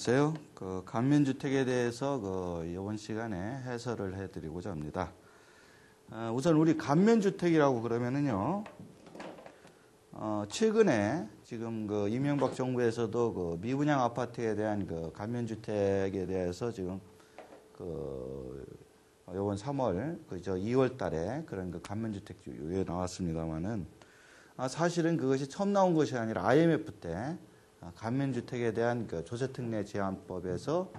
안녕하세요. 감면주택에 대해서 이번 시간에 해설을 해드리고자 합니다. 우선 우리 감면주택이라고 그러면은요, 최근에 지금 이명박 정부에서도 미분양 아파트에 대한 감면주택에 대해서 지금 이번 3월, 2월 달에 그런 감면주택 나왔습니다만은, 사실은 그것이 처음 나온 것이 아니라 IMF 때 감면주택에 대한 조세특례 제한법에서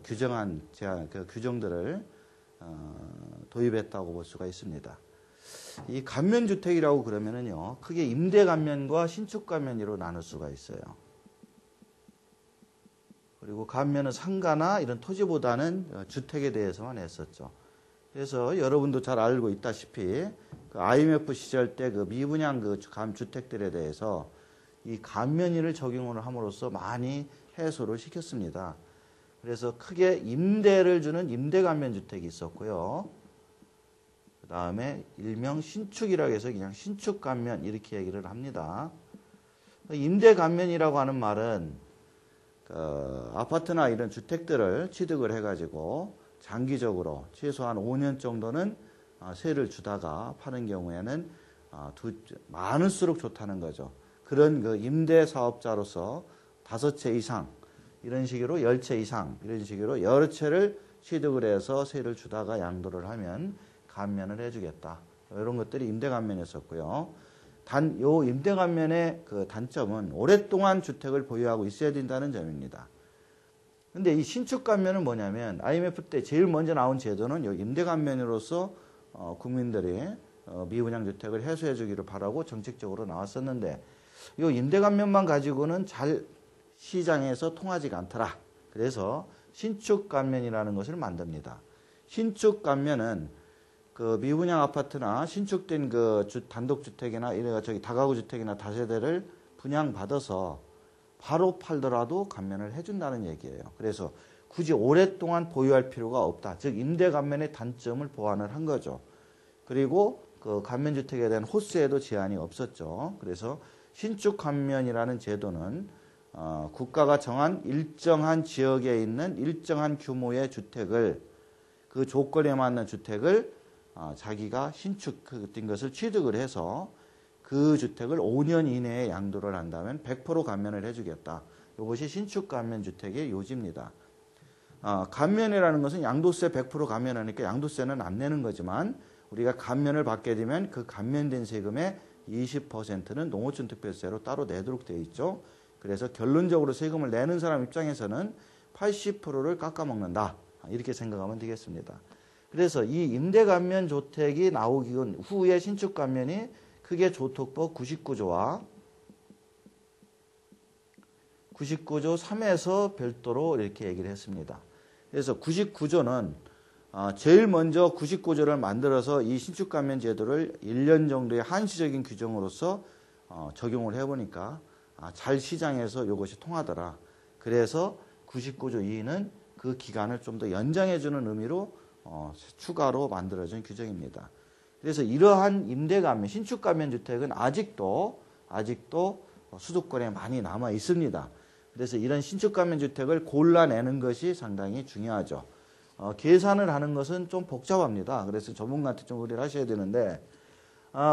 규정한 규정들을 도입했다고 볼 수가 있습니다. 이 감면주택이라고 그러면은요, 크게 임대감면과 신축감면으로 나눌 수가 있어요. 그리고 감면은 상가나 이런 토지보다는 주택에 대해서만 했었죠. 그래서 여러분도 잘 알고 있다시피 IMF 시절 때 미분양 감주택들에 대해서 이 감면인을 적용을 함으로써 많이 해소를 시켰습니다. 그래서 크게 임대를 주는 임대감면주택이 있었고요. 그 다음에 일명 신축이라고 해서 그냥 신축감면 이렇게 얘기를 합니다. 임대감면이라고 하는 말은 아파트나 이런 주택들을 취득을 해가지고 장기적으로 최소한 5년 정도는 세를 주다가 파는 경우에는 많을수록 좋다는 거죠. 그런 임대 사업자로서 5채 이상, 이런 식으로 10채 이상, 이런 식으로 여러 채를 취득을 해서 세를 주다가 양도를 하면 감면을 해주겠다. 이런 것들이 임대감면이었었고요. 요 임대감면의 단점은 오랫동안 주택을 보유하고 있어야 된다는 점입니다. 근데 이 신축감면은 뭐냐면 IMF 때 제일 먼저 나온 제도는 요 임대감면으로서 국민들이 미분양 주택을 해소해 주기를 바라고 정책적으로 나왔었는데 이 임대감면만 가지고는 잘 시장에서 통하지가 않더라. 그래서 신축감면이라는 것을 만듭니다. 신축감면은 미분양 아파트나 신축된 단독주택이나 다가구 주택이나 다세대를 분양받아서 바로 팔더라도 감면을 해준다는 얘기예요. 그래서 굳이 오랫동안 보유할 필요가 없다. 즉 임대감면의 단점을 보완을 한 거죠. 그리고 감면주택에 대한 호수에도 제한이 없었죠. 그래서 신축감면이라는 제도는 국가가 정한 일정한 지역에 있는 일정한 규모의 주택을 그 조건에 맞는 주택을 자기가 신축된 것을 취득을 해서 그 주택을 5년 이내에 양도를 한다면 100% 감면을 해주겠다. 이것이 신축감면 주택의 요지입니다. 감면이라는 것은 양도세 100% 감면하니까 양도세는 안 내는 거지만 우리가 감면을 받게 되면 그 감면된 세금의 20%는 농어촌 특별세로 따로 내도록 되어 있죠. 그래서 결론적으로 세금을 내는 사람 입장에서는 80%를 깎아먹는다. 이렇게 생각하면 되겠습니다. 그래서 이 임대감면 주택이 나오기 후에 신축감면이 크게 조특법 99조와 99조 3에서 별도로 이렇게 얘기를 했습니다. 그래서 99조는 제일 먼저 99조를 만들어서 이 신축감면 제도를 1년 정도의 한시적인 규정으로서 적용을 해보니까 잘 시장에서 이것이 통하더라. 그래서 99조 2는 그 기간을 좀 더 연장해주는 의미로 추가로 만들어진 규정입니다. 그래서 이러한 임대감면, 신축감면 주택은 아직도 수도권에 많이 남아 있습니다. 그래서 이런 신축감면 주택을 골라내는 것이 상당히 중요하죠. 계산을 하는 것은 좀 복잡합니다. 그래서 전문가한테 좀 의뢰를 하셔야 되는데,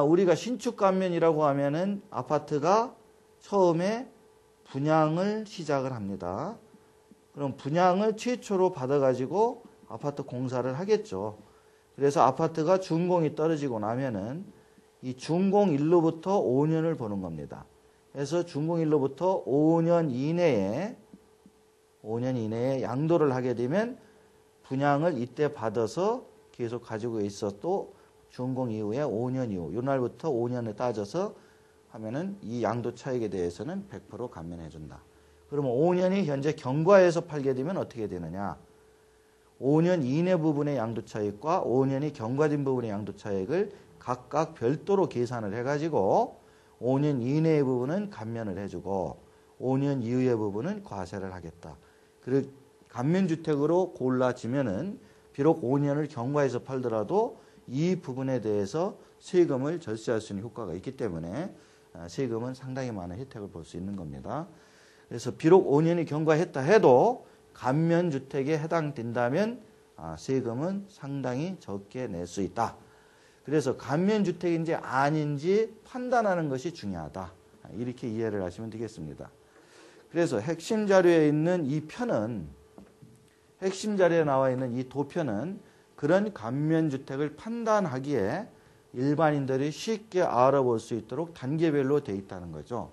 우리가 신축감면이라고 하면은 아파트가 처음에 분양을 시작을 합니다. 그럼 분양을 최초로 받아가지고 아파트 공사를 하겠죠. 그래서 아파트가 준공이 떨어지고 나면은 이 준공일로부터 5년을 보는 겁니다. 그래서 준공일로부터 5년 이내에 양도를 하게 되면 분양을 이때 받아서 계속 가지고 있어도 준공 이후에 5년 이후, 이날부터 5년을 따져서 하면은 이 양도 차익에 대해서는 100% 감면해준다. 그러면 5년이 현재 경과에서 팔게 되면 어떻게 되느냐? 5년 이내 부분의 양도 차익과 5년이 경과된 부분의 양도 차익을 각각 별도로 계산을 해가지고 5년 이내의 부분은 감면을 해주고 5년 이후의 부분은 과세를 하겠다. 그리고 감면주택으로 골라지면은 비록 5년을 경과해서 팔더라도 이 부분에 대해서 세금을 절세할 수 있는 효과가 있기 때문에 세금은 상당히 많은 혜택을 볼 수 있는 겁니다. 그래서 비록 5년이 경과했다 해도 감면주택에 해당된다면 세금은 상당히 적게 낼 수 있다. 그래서 감면주택인지 아닌지 판단하는 것이 중요하다. 이렇게 이해를 하시면 되겠습니다. 그래서 핵심 자료에 있는 이 편은, 핵심 자료에 나와 있는 이 도표는 그런 감면주택을 판단하기에 일반인들이 쉽게 알아볼 수 있도록 단계별로 되어 있다는 거죠.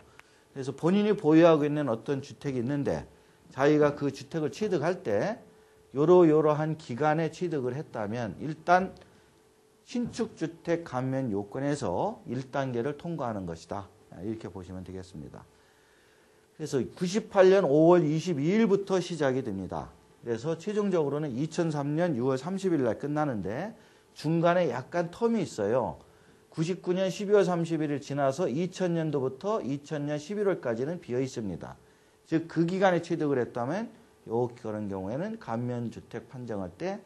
그래서 본인이 보유하고 있는 어떤 주택이 있는데 자기가 그 주택을 취득할 때 이러한 기간에 취득을 했다면 일단 신축주택 감면 요건에서 1단계를 통과하는 것이다. 이렇게 보시면 되겠습니다. 그래서 98년 5월 22일부터 시작이 됩니다. 그래서 최종적으로는 2003년 6월 30일 날 끝나는데 중간에 약간 텀이 있어요. 99년 12월 31일 지나서 2000년도부터 2000년 11월까지는 비어 있습니다. 즉 그 기간에 취득을 했다면 그런 경우에는 감면주택 판정할 때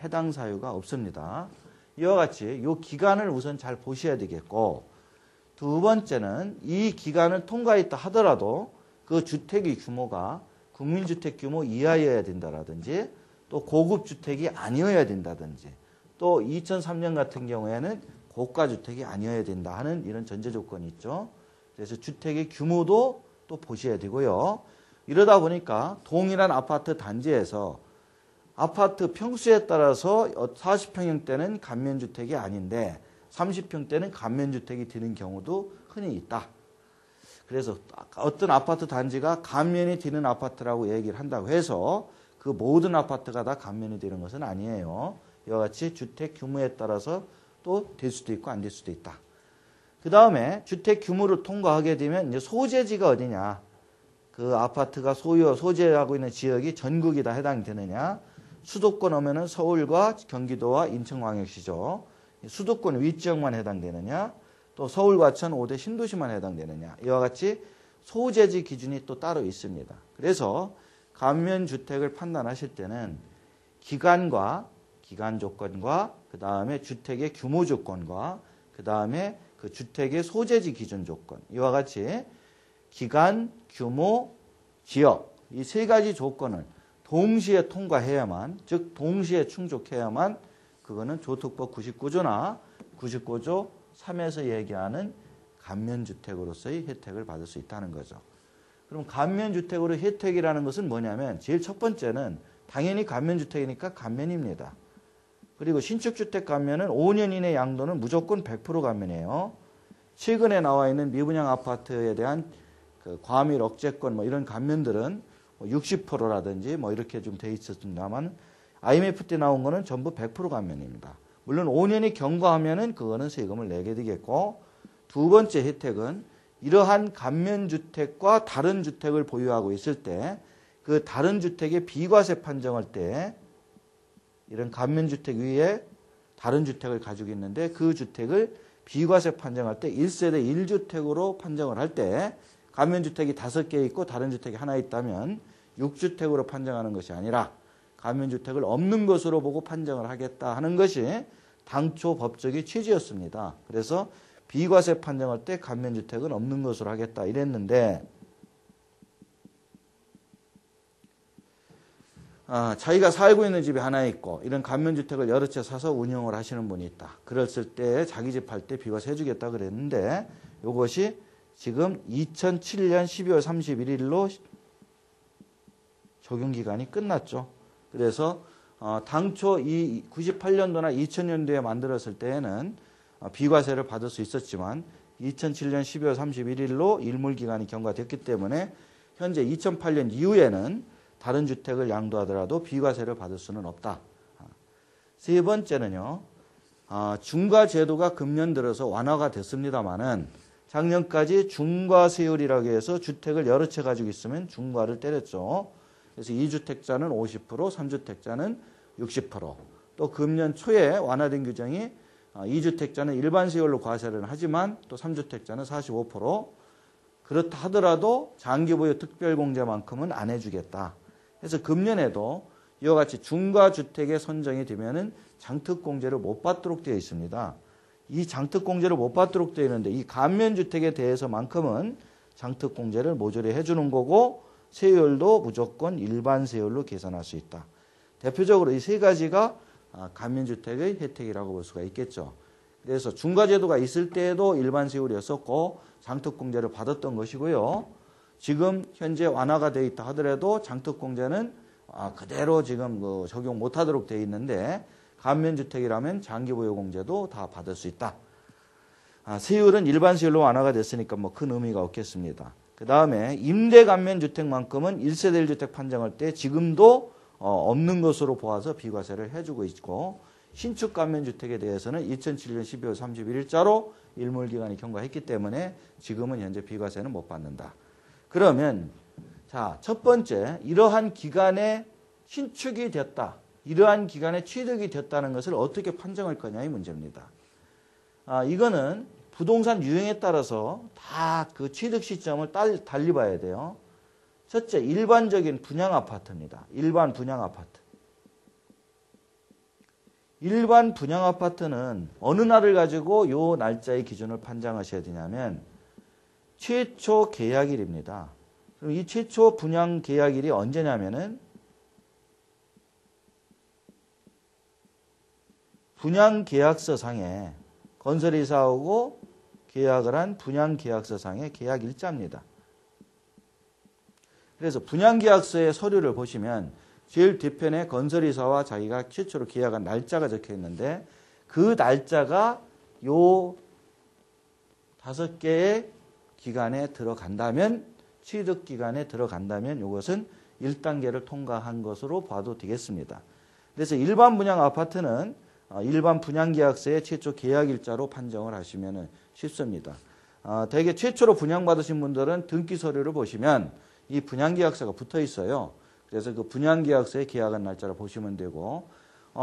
해당 사유가 없습니다. 이와 같이 이 기간을 우선 잘 보셔야 되겠고, 두 번째는 이 기간을 통과했다 하더라도 그 주택의 규모가 국민주택 규모 이하여야 된다라든지 또 고급주택이 아니어야 된다든지 또 2003년 같은 경우에는 고가주택이 아니어야 된다 하는 이런 전제 조건이 있죠. 그래서 주택의 규모도 또 보셔야 되고요. 이러다 보니까 동일한 아파트 단지에서 아파트 평수에 따라서 40평형대는 감면주택이 아닌데 30평대는 감면주택이 되는 경우도 흔히 있다. 그래서 어떤 아파트 단지가 감면이 되는 아파트라고 얘기를 한다고 해서 그 모든 아파트가 다 감면이 되는 것은 아니에요. 이와 같이 주택 규모에 따라서 또 될 수도 있고 안 될 수도 있다. 그 다음에 주택 규모를 통과하게 되면 이제 소재지가 어디냐. 그 아파트가 소재하고 있는 지역이 전국이 다 해당이 되느냐. 수도권 오면은 서울과 경기도와 인천광역시죠. 수도권 윗지역만 해당되느냐. 또 서울, 과천, 5대 신도시만 해당되느냐. 이와 같이 소재지 기준이 또 따로 있습니다. 그래서 감면주택을 판단하실 때는 기간과 기간 조건과 그 다음에 주택의 규모 조건과 그 다음에 그 주택의 소재지 기준 조건 이와 같이 기간, 규모, 지역 이 세 가지 조건을 동시에 통과해야만, 즉 동시에 충족해야만 그거는 조특법 99조나 99조 3에서 얘기하는 감면주택으로서의 혜택을 받을 수 있다는 거죠. 그럼 감면주택으로 혜택이라는 것은 뭐냐면 제일 첫 번째는 당연히 감면주택이니까 감면입니다. 그리고 신축주택 감면은 5년 이내 양도는 무조건 100% 감면이에요. 최근에 나와 있는 미분양 아파트에 대한 그 과밀 억제권 이런 감면들은 60%라든지 이렇게 좀 돼 있었습니다만 IMF 때 나온 거는 전부 100% 감면입니다. 물론 5년이 경과하면은 그거는 세금을 내게 되겠고, 두 번째 혜택은 이러한 감면주택과 다른 주택을 보유하고 있을 때 그 다른 주택의 비과세 판정할 때 이런 감면주택 위에 다른 주택을 가지고 있는데 그 주택을 비과세 판정할 때 1세대 1주택으로 판정을 할 때 감면주택이 5개 있고 다른 주택이 하나 있다면 6주택으로 판정하는 것이 아니라 감면주택을 없는 것으로 보고 판정을 하겠다 하는 것이 당초 법적의 취지였습니다. 그래서 비과세 판정할 때 감면주택은 없는 것으로 하겠다 이랬는데 자기가 살고 있는 집이 하나 있고 이런 감면주택을 여러 채 사서 운영을 하시는 분이 있다. 그랬을 때 자기 집 할 때 비과세 해주겠다 그랬는데 이것이 지금 2007년 12월 31일로 적용기간이 끝났죠. 그래서 당초 이 98년도나 2000년도에 만들었을 때에는 비과세를 받을 수 있었지만 2007년 12월 31일로 일몰기간이 경과됐기 때문에 현재 2008년 이후에는 다른 주택을 양도하더라도 비과세를 받을 수는 없다. 세 번째는요. 중과제도가 금년 들어서 완화가 됐습니다마는 작년까지 중과세율이라고 해서 주택을 여러 채 가지고 있으면 중과를 때렸죠. 그래서 2주택자는 50%, 3주택자는 60%. 또 금년 초에 완화된 규정이 2주택자는 일반 세율로 과세를 하지만 또 3주택자는 45%. 그렇다 하더라도 장기보유 특별공제만큼은 안 해주겠다. 그래서 금년에도 이와 같이 중과주택에 선정이 되면은 장특공제를 못 받도록 되어 있습니다. 이 장특공제를 못 받도록 되어 있는데 이 감면주택에 대해서만큼은 장특공제를 모조리 해주는 거고 세율도 무조건 일반 세율로 계산할 수 있다. 대표적으로 이 세 가지가 감면주택의 혜택이라고 볼 수가 있겠죠. 그래서 중과제도가 있을 때에도 일반 세율이었었고 장특공제를 받았던 것이고요. 지금 현재 완화가 되어 있다 하더라도 장특공제는 그대로 지금 적용 못하도록 되어 있는데 감면주택이라면 장기보유공제도 다 받을 수 있다. 세율은 일반 세율로 완화가 됐으니까 뭐 큰 의미가 없겠습니다. 그 다음에 임대감면주택만큼은 1세대 1주택 판정할 때 지금도 없는 것으로 보아서 비과세를 해주고 있고 신축감면주택에 대해서는 2007년 12월 31일자로 일몰기간이 경과했기 때문에 지금은 현재 비과세는 못 받는다. 그러면 자, 첫 번째 이러한 기간에 신축이 됐다. 이러한 기간에 취득이 됐다는 것을 어떻게 판정할 거냐의 문제입니다. 이거는 부동산 유형에 따라서 다 그 취득 시점을 달리 봐야 돼요. 첫째, 일반적인 분양 아파트입니다. 일반 분양 아파트. 일반 분양 아파트는 어느 날을 가지고 요 날짜의 기준을 판정하셔야 되냐면 최초 계약일입니다. 그럼 이 최초 분양 계약일이 언제냐면은 분양 계약서상에 건설이사하고 계약을 한 분양 계약서상의 계약 일자입니다. 그래서 분양 계약서의 서류를 보시면 제일 뒤편에 건설이사와 자기가 최초로 계약한 날짜가 적혀 있는데 그 날짜가 요 5개의 기간에 들어간다면 취득 기간에 들어간다면 이것은 1단계를 통과한 것으로 봐도 되겠습니다. 그래서 일반 분양 아파트는 일반 분양계약서의 최초 계약일자로 판정을 하시면 쉽습니다. 대개 최초로 분양받으신 분들은 등기 서류를 보시면 이 분양계약서가 붙어 있어요. 그래서 그 분양계약서에 계약한 날짜를 보시면 되고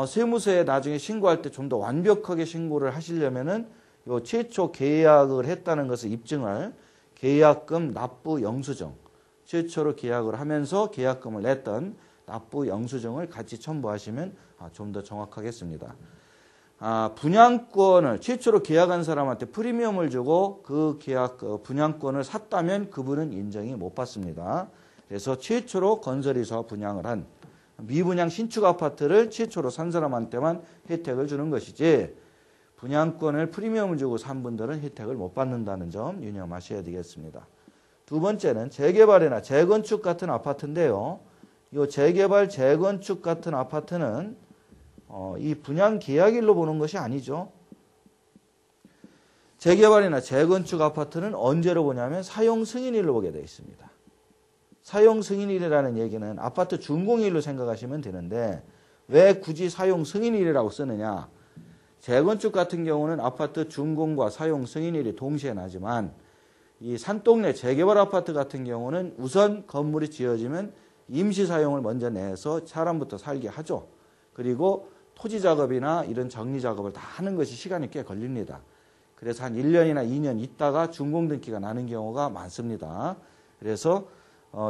세무서에 나중에 신고할 때 좀 더 완벽하게 신고를 하시려면은 요 최초 계약을 했다는 것을 입증할 계약금 납부 영수증, 최초로 계약을 하면서 계약금을 냈던 납부 영수증을 같이 첨부하시면 좀 더 정확하겠습니다. 분양권을 최초로 계약한 사람한테 프리미엄을 주고 그 분양권을 샀다면 그분은 인정이 못 받습니다. 그래서 최초로 건설이사와 분양을 한 미분양 신축 아파트를 최초로 산 사람한테만 혜택을 주는 것이지 분양권을 프리미엄을 주고 산 분들은 혜택을 못 받는다는 점 유념하셔야 되겠습니다. 두 번째는 재개발이나 재건축 같은 아파트인데요. 이 재개발, 재건축 같은 아파트는 이 분양 계약일로 보는 것이 아니죠. 재개발이나 재건축 아파트는 언제로 보냐면 사용 승인일로 보게 되어 있습니다. 사용 승인일이라는 얘기는 아파트 준공일로 생각하시면 되는데 왜 굳이 사용 승인일이라고 쓰느냐. 재건축 같은 경우는 아파트 준공과 사용 승인일이 동시에 나지만 이 산동네 재개발 아파트 같은 경우는 우선 건물이 지어지면 임시 사용을 먼저 내서 사람부터 살게 하죠. 그리고 토지 작업이나 이런 정리 작업을 다 하는 것이 시간이 꽤 걸립니다. 그래서 한 1년이나 2년 있다가 준공 등기가 나는 경우가 많습니다. 그래서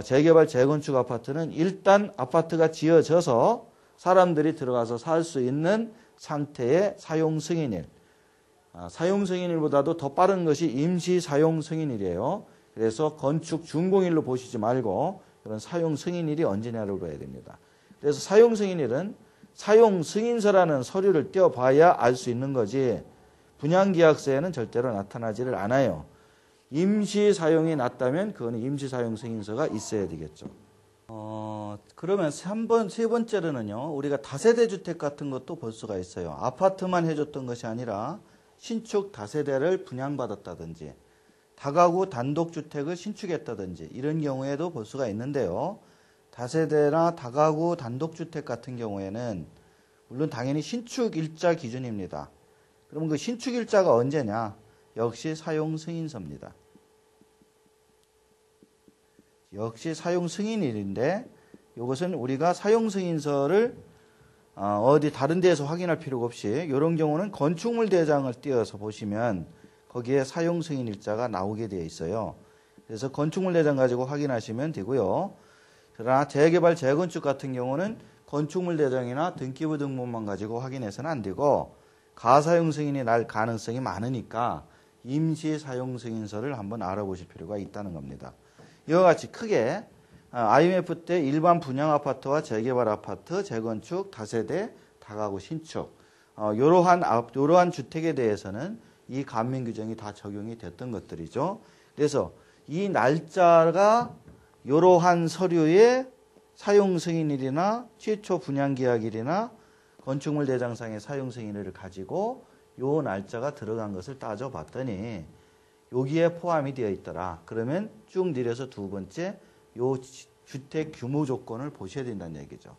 재개발, 재건축 아파트는 일단 아파트가 지어져서 사람들이 들어가서 살 수 있는 상태의 사용 승인일. 사용 승인일보다도 더 빠른 것이 임시 사용 승인일이에요. 그래서 건축 준공일로 보시지 말고 이런 사용 승인일이 언제냐를 봐야 됩니다. 그래서 사용 승인일은 사용 승인서라는 서류를 떼어봐야 알 수 있는 거지 분양계약서에는 절대로 나타나지를 않아요. 임시 사용이 났다면 그거는 임시 사용 승인서가 있어야 되겠죠. 그러면 세 번째로는요. 우리가 다세대 주택 같은 것도 볼 수가 있어요. 아파트만 해줬던 것이 아니라 신축 다세대를 분양받았다든지 다가구 단독주택을 신축했다든지 이런 경우에도 볼 수가 있는데요. 다세대나 다가구 단독주택 같은 경우에는 물론 당연히 신축일자 기준입니다. 그럼 그 신축일자가 언제냐? 역시 사용 승인서입니다. 역시 사용 승인일인데 이것은 우리가 사용 승인서를 어디 다른 데에서 확인할 필요가 없이 이런 경우는 건축물 대장을 띄어서 보시면 거기에 사용 승인일자가 나오게 되어 있어요. 그래서 건축물 대장 가지고 확인하시면 되고요. 그러나 재개발, 재건축 같은 경우는 건축물 대장이나 등기부 등본만 가지고 확인해서는 안 되고 가사용 승인이 날 가능성이 많으니까 임시 사용 승인서를 한번 알아보실 필요가 있다는 겁니다. 이와 같이 크게 IMF 때 일반 분양 아파트와 재개발 아파트, 재건축, 다세대, 다가구 신축 이러한 주택에 대해서는 이 감면 규정이 다 적용이 됐던 것들이죠. 그래서 이 날짜가 이러한 서류의 사용 승인일이나 최초 분양 계약일이나 건축물 대장상의 사용 승인일을 가지고 요 날짜가 들어간 것을 따져봤더니 여기에 포함이 되어 있더라. 그러면 쭉 내려서 두 번째 요 주택 규모 조건을 보셔야 된다는 얘기죠.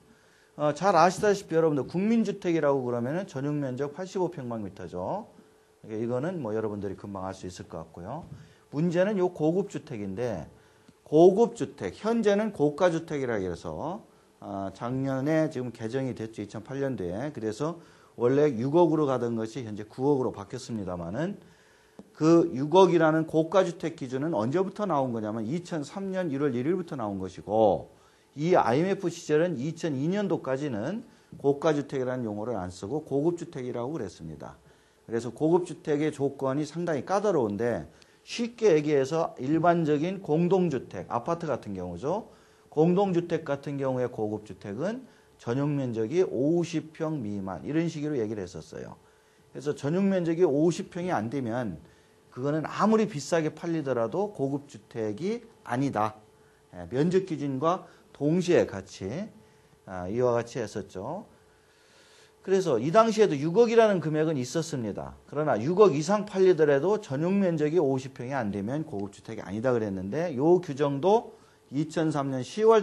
잘 아시다시피 여러분들 국민주택이라고 그러면은 전용 면적 85평방미터죠. 그러니까 이거는 뭐 여러분들이 금방 알 수 있을 것 같고요. 문제는 요 고급주택인데 고급주택 현재는 고가주택이라 해서 작년에 지금 개정이 됐죠. 2008년도에. 그래서 원래 6억으로 가던 것이 현재 9억으로 바뀌었습니다만은 그 6억이라는 고가주택 기준은 언제부터 나온 거냐면 2003년 1월 1일부터 나온 것이고 이 IMF 시절은 2002년도까지는 고가주택이라는 용어를 안 쓰고 고급주택이라고 그랬습니다. 그래서 고급주택의 조건이 상당히 까다로운데 쉽게 얘기해서 일반적인 공동주택, 아파트 같은 경우죠. 공동주택 같은 경우에 고급주택은 전용면적이 50평 미만 이런 식으로 얘기를 했었어요. 그래서 전용면적이 50평이 안 되면 그거는 아무리 비싸게 팔리더라도 고급주택이 아니다. 면적 기준과 동시에 같이 이와 같이 했었죠. 그래서 이 당시에도 6억이라는 금액은 있었습니다. 그러나 6억 이상 팔리더라도 전용 면적이 50평이 안 되면 고급주택이 아니다 그랬는데 이 규정도 2002년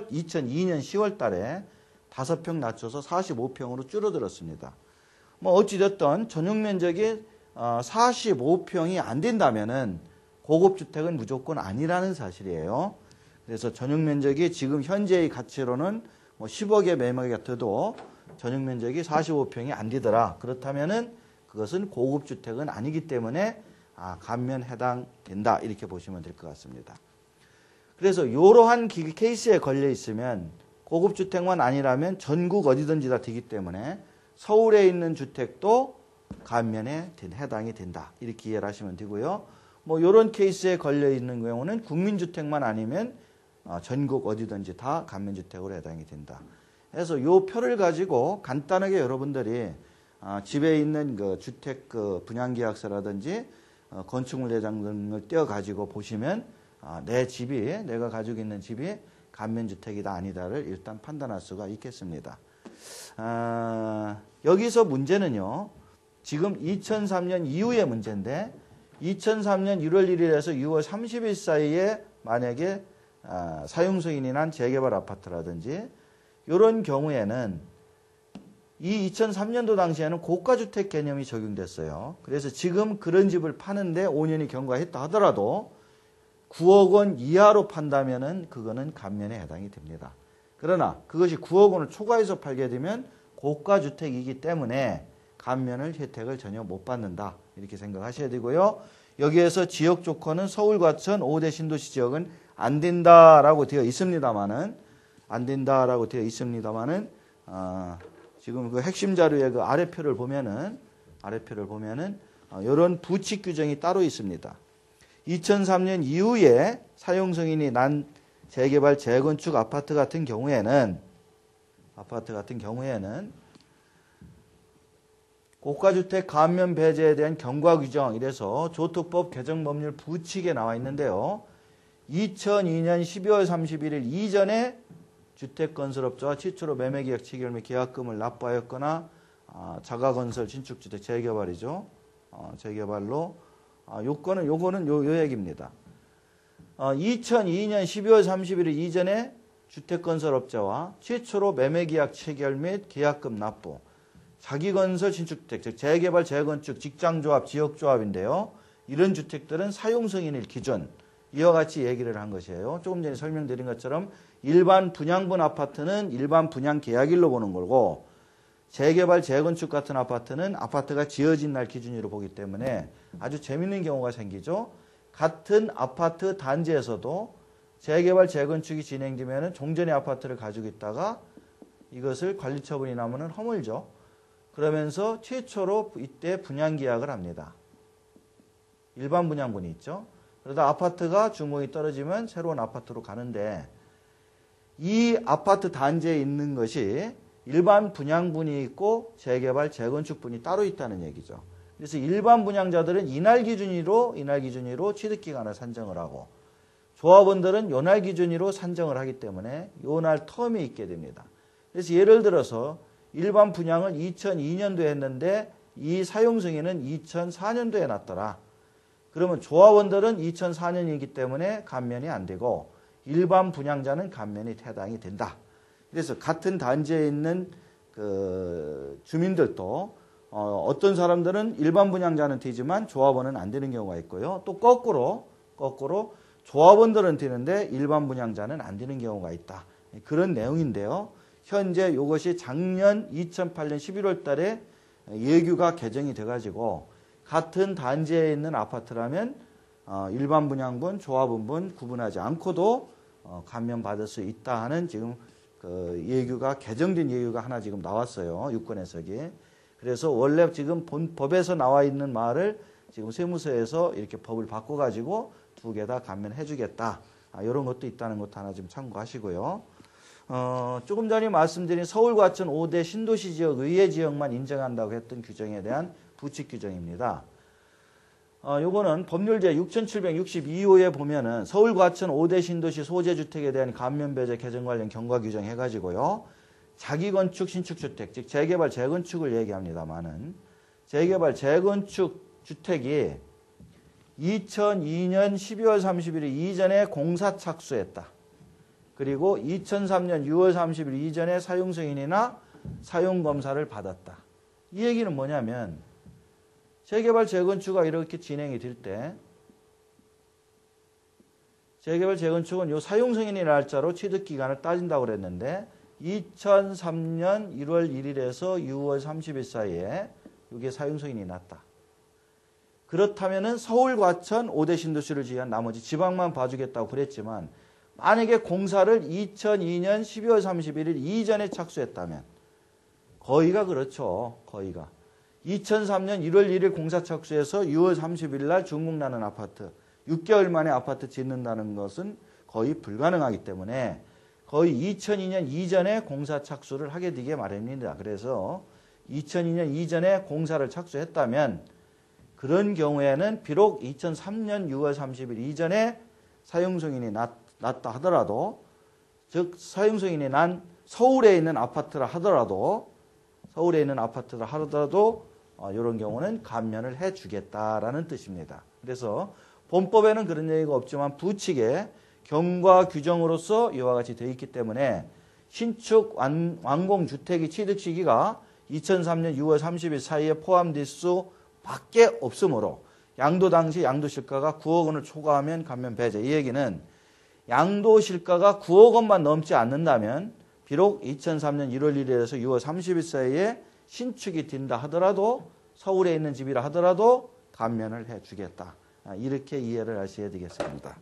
10월 달에 5평 낮춰서 45평으로 줄어들었습니다. 뭐 어찌됐든 전용 면적이 45평이 안 된다면은 고급주택은 무조건 아니라는 사실이에요. 그래서 전용 면적이 지금 현재의 가치로는 뭐 10억에 매매가 같아도 전용 면적이 45평이 안 되더라. 그렇다면은 그것은 고급주택은 아니기 때문에 감면 해당된다. 이렇게 보시면 될 것 같습니다. 그래서 이러한 케이스에 걸려 있으면 고급주택만 아니라면 전국 어디든지 다 되기 때문에 서울에 있는 주택도 감면에 해당이 된다. 이렇게 이해를 하시면 되고요. 뭐 이런 케이스에 걸려 있는 경우는 국민주택만 아니면 전국 어디든지 다 감면주택으로 해당이 된다. 그래서 이 표를 가지고 간단하게 여러분들이 집에 있는 그 주택 그 분양계약서라든지 건축물 대장 등을 떼어 가지고 보시면 내가 가지고 있는 집이 감면주택이다 아니다를 일단 판단할 수가 있겠습니다. 여기서 문제는요. 지금 2003년 이후의 문제인데 2003년 1월 1일에서 6월 30일 사이에 만약에 사용승인이 난 재개발 아파트라든지 이런 경우에는 이 2003년도 당시에는 고가주택 개념이 적용됐어요. 그래서 지금 그런 집을 파는데 5년이 경과했다 하더라도 9억 원 이하로 판다면은 그거는 감면에 해당이 됩니다. 그러나 그것이 9억 원을 초과해서 팔게 되면 고가주택이기 때문에 감면을 혜택을 전혀 못 받는다. 이렇게 생각하셔야 되고요. 여기에서 지역 조건은 서울, 과천, 5대 신도시 지역은 안 된다라고 되어 있습니다만은 지금 그 핵심 자료의 그 아래표를 보면은 이런 부칙 규정이 따로 있습니다. 2003년 이후에 사용 승인이 난 재개발, 재건축 아파트 같은 경우에는 고가주택 감면 배제에 대한 경과 규정 이래서 조특법 개정 법률 부칙에 나와 있는데요. 2002년 12월 31일 이전에 주택건설업자와 최초로 매매계약 체결 및 계약금을 납부하였거나 자가건설 신축주택 재개발이죠. 재개발로 요거는 요 얘기입니다. 2002년 12월 31일 이전에 주택건설업자와 최초로 매매계약 체결 및 계약금 납부 자기건설 신축주택, 즉 재개발, 재건축, 직장조합, 지역조합인데요. 이런 주택들은 사용승인일 기준 이와 같이 얘기를 한 것이에요. 조금 전에 설명드린 것처럼 일반 분양분 아파트는 일반 분양 계약일로 보는 거고 재개발, 재건축 같은 아파트는 아파트가 지어진 날 기준으로 보기 때문에 아주 재밌는 경우가 생기죠. 같은 아파트 단지에서도 재개발, 재건축이 진행되면 종전의 아파트를 가지고 있다가 이것을 관리처분이 나면 허물죠. 그러면서 최초로 이때 분양계약을 합니다. 일반 분양분이 있죠. 그러다 아파트가 주공이 떨어지면 새로운 아파트로 가는데 이 아파트 단지에 있는 것이 일반 분양분이 있고 재개발, 재건축분이 따로 있다는 얘기죠. 그래서 일반 분양자들은 이날 기준으로 취득기간을 산정을 하고 조합원들은 요날 기준으로 산정을 하기 때문에 요날 텀이 있게 됩니다. 그래서 예를 들어서 일반 분양을 2002년도에 했는데 이 사용 승인은 2004년도에 났더라. 그러면 조합원들은 2004년이기 때문에 감면이 안 되고 일반 분양자는 감면이 해당이 된다. 그래서 같은 단지에 있는 그 주민들도 어떤 사람들은 일반 분양자는 되지만 조합원은 안 되는 경우가 있고요. 또 거꾸로 조합원들은 되는데 일반 분양자는 안 되는 경우가 있다. 그런 내용인데요. 현재 이것이 작년 2008년 11월 달에 예규가 개정이 돼가지고 같은 단지에 있는 아파트라면 일반 분양분, 조합원분 구분하지 않고도 감면받을 수 있다 하는 지금 그 예규가 개정된 예규가 하나 지금 나왔어요. 유권 해석이. 그래서 원래 지금 법에서 나와 있는 말을 지금 세무서에서 이렇게 법을 바꿔가지고 두 개 다 감면해 주겠다. 이런 것도 있다는 것도 하나 좀 참고하시고요. 조금 전에 말씀드린 서울 과천 5대 신도시 지역 의회 지역만 인정한다고 했던 규정에 대한 부칙 규정입니다. 요거는 법률제 6762호에 보면은 서울 과천 5대 신도시 소재주택에 대한 감면 배제 개정 관련 경과 규정 해가지고요. 자기건축 신축주택, 즉 재개발 재건축을 얘기합니다만은 재개발 재건축 주택이 2002년 12월 31일 이전에 공사 착수했다. 그리고 2003년 6월 30일 이전에 사용 승인이나 사용 검사를 받았다. 이 얘기는 뭐냐면 재개발 재건축가 이렇게 진행이 될 때 재개발 재건축은 요 사용 승인이 날짜로 취득 기간을 따진다고 그랬는데 2003년 1월 1일에서 6월 30일 사이에 이게 사용 승인이 났다. 그렇다면은 서울 과천 5대 신도시를 제외한 나머지 지방만 봐주겠다고 그랬지만 만약에 공사를 2002년 12월 31일 이전에 착수했다면 거의가 그렇죠. 거의가. 2003년 1월 1일 공사 착수해서 6월 30일 날 중국 나는 아파트 6개월 만에 아파트 짓는다는 것은 거의 불가능하기 때문에 거의 2002년 이전에 공사 착수를 하게 되게 마련입니다. 그래서 2002년 이전에 공사를 착수했다면 그런 경우에는 비록 2003년 6월 30일 이전에 사용 승인이 났다 하더라도 즉 사용 승인이 난 서울에 있는 아파트라 하더라도 이런 경우는 감면을 해주겠다라는 뜻입니다. 그래서 본법에는 그런 얘기가 없지만 부칙에 경과 규정으로서 이와 같이 되어 있기 때문에 신축 완공주택의 취득 시기가 2003년 6월 30일 사이에 포함될 수 밖에 없으므로 양도 당시 양도실가가 9억 원을 초과하면 감면 배제. 이 얘기는 양도실가가 9억 원만 넘지 않는다면 비록 2003년 1월 1일에서 6월 30일 사이에 신축이 된다 하더라도 서울에 있는 집이라 하더라도 감면을 해주겠다. 이렇게 이해를 하셔야 되겠습니다.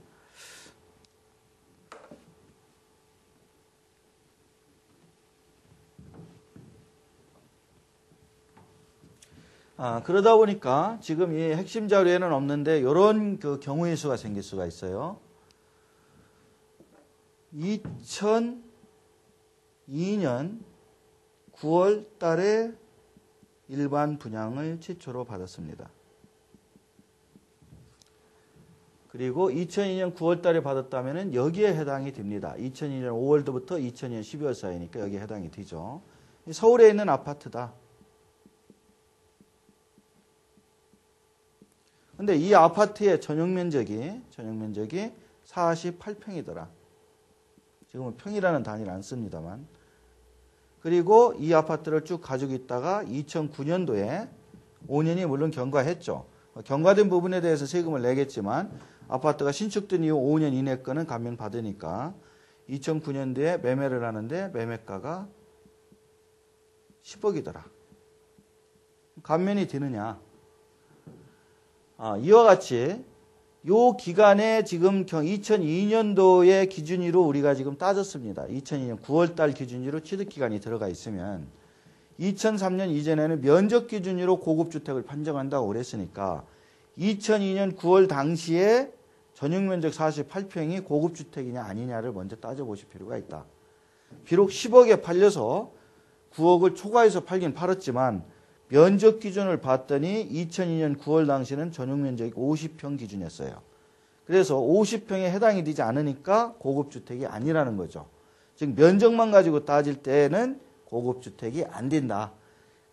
그러다 보니까 지금 이 핵심 자료에는 없는데 이런 그 경우의 수가 생길 수가 있어요. 2002년 9월 달에 일반 분양을 최초로 받았습니다. 그리고 2002년 9월 달에 받았다면 여기에 해당이 됩니다. 2002년 5월부터 2002년 12월 사이니까 여기에 해당이 되죠. 서울에 있는 아파트다. 근데 이 아파트의 전용 면적이 48평이더라. 지금은 평이라는 단위를 안 씁니다만. 그리고 이 아파트를 쭉 가지고 있다가 2009년도에 5년이 물론 경과했죠. 경과된 부분에 대해서 세금을 내겠지만 아파트가 신축된 이후 5년 이내 거는 감면 받으니까 2009년도에 매매를 하는데 매매가가 10억이더라. 감면이 되느냐? 이와 같이 요 기간에 지금 2002년도의 기준으로 우리가 지금 따졌습니다. 2002년 9월 달 기준으로 취득 기간이 들어가 있으면 2003년 이전에는 면적 기준으로 고급주택을 판정한다고 그랬으니까 2002년 9월 당시에 전용 면적 48평이 고급주택이냐 아니냐를 먼저 따져보실 필요가 있다. 비록 10억에 팔려서 9억을 초과해서 팔긴 팔았지만 면적 기준을 봤더니 2002년 9월 당시는 전용 면적이 50평 기준이었어요. 그래서 50평에 해당이 되지 않으니까 고급주택이 아니라는 거죠. 즉 면적만 가지고 따질 때는 고급주택이 안 된다.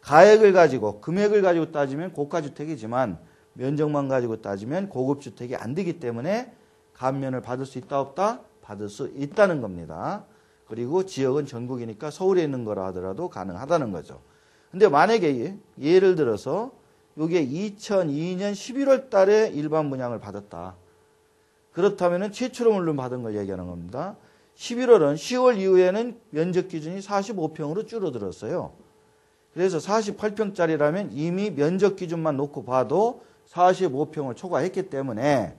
가액을 가지고 금액을 가지고 따지면 고가주택이지만 면적만 가지고 따지면 고급주택이 안 되기 때문에 감면을 받을 수 있다 없다? 받을 수 있다는 겁니다. 그리고 지역은 전국이니까 서울에 있는 거라 하더라도 가능하다는 거죠. 근데 만약에 예를 들어서 이게 2002년 11월 달에 일반 분양을 받았다. 그렇다면 최초로 물론 받은 걸 얘기하는 겁니다. 11월은 10월 이후에는 면적 기준이 45평으로 줄어들었어요. 그래서 48평짜리라면 이미 면적 기준만 놓고 봐도 45평을 초과했기 때문에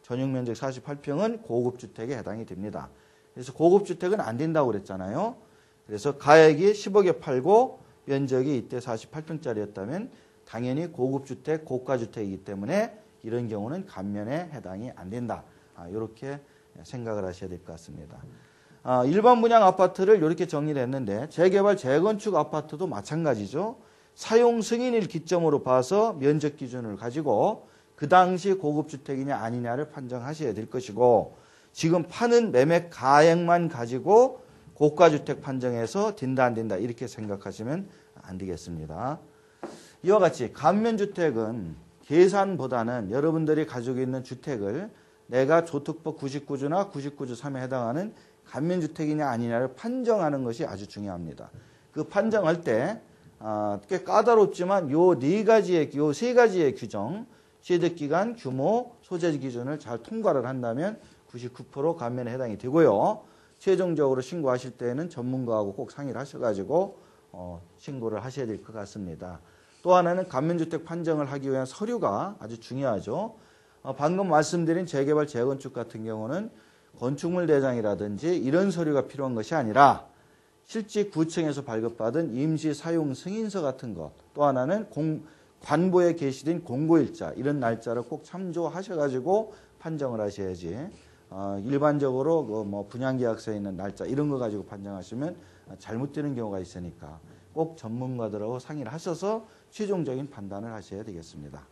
전용 면적 48평은 고급주택에 해당이 됩니다. 그래서 고급주택은 안 된다고 그랬잖아요. 그래서 가액이 10억에 팔고 면적이 이때 48평짜리였다면 당연히 고급주택, 고가주택이기 때문에 이런 경우는 감면에 해당이 안 된다. 이렇게 생각을 하셔야 될 것 같습니다. 일반 분양 아파트를 이렇게 정리를 했는데 재개발, 재건축 아파트도 마찬가지죠. 사용 승인일 기점으로 봐서 면적 기준을 가지고 그 당시 고급주택이냐 아니냐를 판정하셔야 될 것이고 지금 파는 매매 가액만 가지고 고가주택 판정해서 된다 안 된다 이렇게 생각하시면 안 되겠습니다. 이와 같이 감면주택은 계산보다는 여러분들이 가지고 있는 주택을 내가 조특법 99조나 99조 3에 해당하는 감면주택이냐 아니냐를 판정하는 것이 아주 중요합니다. 그 판정할 때 꽤 까다롭지만 요 세 가지의 규정, 취득기간, 규모, 소재 기준을 잘 통과를 한다면 99% 감면에 해당이 되고요. 최종적으로 신고하실 때는 전문가하고 꼭 상의를 하셔가지고 신고를 하셔야 될 것 같습니다. 또 하나는 감면주택 판정을 하기 위한 서류가 아주 중요하죠. 방금 말씀드린 재개발, 재건축 같은 경우는 건축물 대장이라든지 이런 서류가 필요한 것이 아니라 실제 구청에서 발급받은 임시 사용 승인서 같은 것, 또 하나는 관보에 게시된 공고일자 이런 날짜를 꼭 참조하셔가지고 판정을 하셔야지 일반적으로 뭐 분양계약서에 있는 날짜 이런 거 가지고 판정하시면 잘못되는 경우가 있으니까 꼭 전문가들하고 상의를 하셔서 최종적인 판단을 하셔야 되겠습니다.